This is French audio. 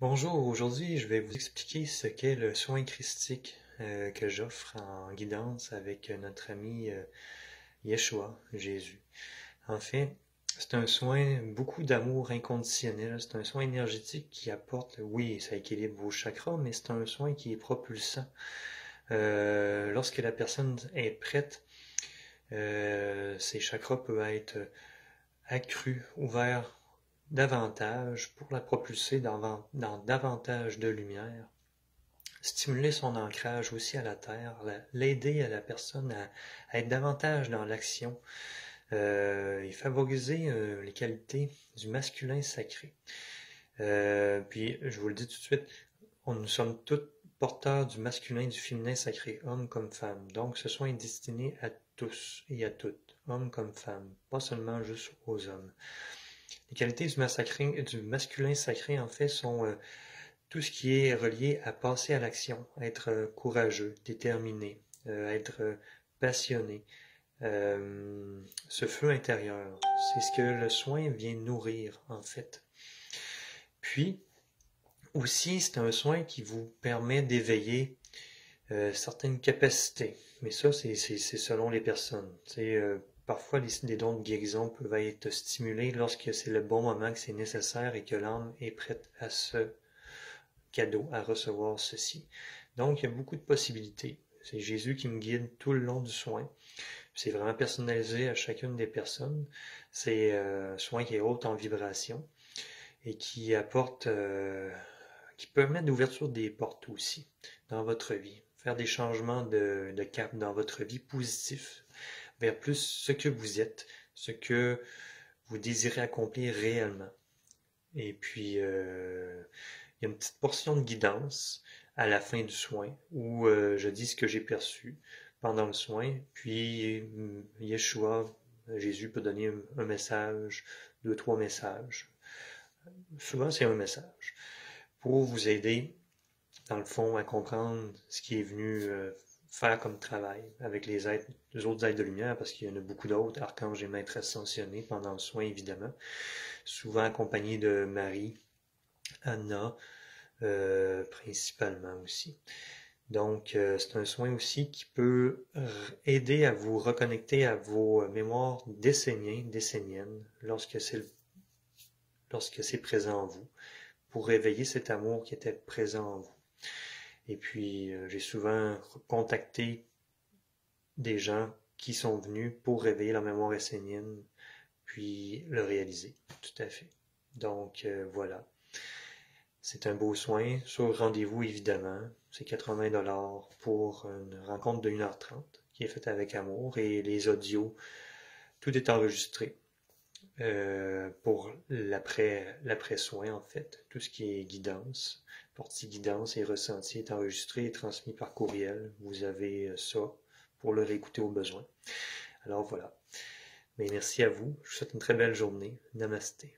Bonjour, aujourd'hui je vais vous expliquer ce qu'est le soin christique que j'offre en guidance avec notre ami Yeshua, Jésus. En fait, c'est un soin beaucoup d'amour inconditionnel, c'est un soin énergétique qui apporte, oui, ça équilibre vos chakras, mais c'est un soin qui est propulsant. Lorsque la personne est prête, ses chakras peuvent être accrus, ouverts davantage pour la propulser dans davantage de lumière, stimuler son ancrage aussi à la terre, l'aider à la personne à être davantage dans l'action et favoriser les qualités du masculin sacré. Puis, je vous le dis tout de suite, nous sommes tous porteurs du masculin et du féminin sacré, hommes comme femmes. Donc, ce soin est destiné à tous et à toutes, hommes comme femmes, pas seulement juste aux hommes. Les qualités du masculin sacré, en fait, sont tout ce qui est relié à passer à l'action, être courageux, déterminé, être passionné. Ce feu intérieur, c'est ce que le soin vient nourrir, en fait. Puis, aussi, c'est un soin qui vous permet d'éveiller certaines capacités. Mais ça, c'est selon les personnes. Parfois, les dons de guérison peuvent être stimulés lorsque c'est le bon moment, que c'est nécessaire et que l'âme est prête à ce cadeau, à recevoir ceci. Donc, il y a beaucoup de possibilités. C'est Jésus qui me guide tout le long du soin. C'est vraiment personnalisé à chacune des personnes. C'est un soin qui est haute en vibration et qui apporte, qui permet d'ouverture des portes aussi dans votre vie. Faire des changements de cap dans votre vie positifs vers plus ce que vous êtes, ce que vous désirez accomplir réellement. Et puis, il y a une petite portion de guidance à la fin du soin où je dis ce que j'ai perçu pendant le soin. Puis, Yeshua, Jésus peut donner un message, deux, trois messages. Souvent, c'est un message pour vous aider, dans le fond, à comprendre ce qui est venu faire comme travail avec les autres êtres de lumière, parce qu'il y en a beaucoup d'autres, archanges et maîtres ascensionnés pendant le soin, évidemment, souvent accompagnés de Marie, Anna, principalement aussi. Donc, c'est un soin aussi qui peut aider à vous reconnecter à vos mémoires décenniennes, lorsque c'est présent en vous, pour réveiller cet amour qui était présent en vous. Et puis, j'ai souvent contacté des gens qui sont venus pour réveiller leur mémoire essénienne, puis le réaliser. Tout à fait. Donc, voilà. C'est un beau soin, sur rendez-vous évidemment. C'est 80$ pour une rencontre de 1h30 qui est faite avec amour et les audios, tout est enregistré pour l'après-soin en fait. Tout ce qui est guidance, partie guidance et ressenti est enregistré et transmis par courriel. Vous avez ça pour le réécouter au besoin. Alors voilà. Mais merci à vous. Je vous souhaite une très belle journée. Namasté.